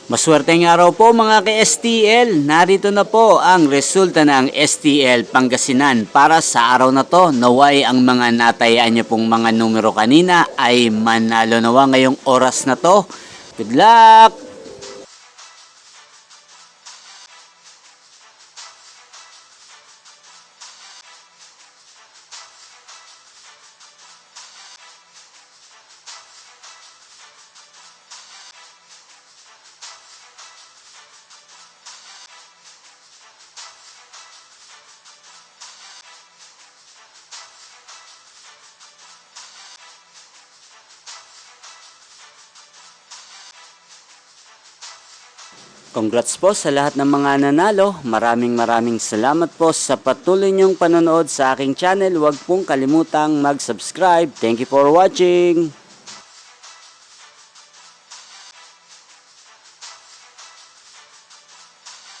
Maswerteng araw po mga ka-STL. Narito na po ang resulta ng STL Pangasinan para sa araw na to. Naway ang mga natayaan niyo pong mga numero kanina ay manalo nawa ngayong oras na to. Good luck! Congrats po sa lahat ng mga nanalo. Maraming salamat po sa patuloy niyong panonood sa aking channel. Huwag pong kalimutang mag-subscribe. Thank you for watching.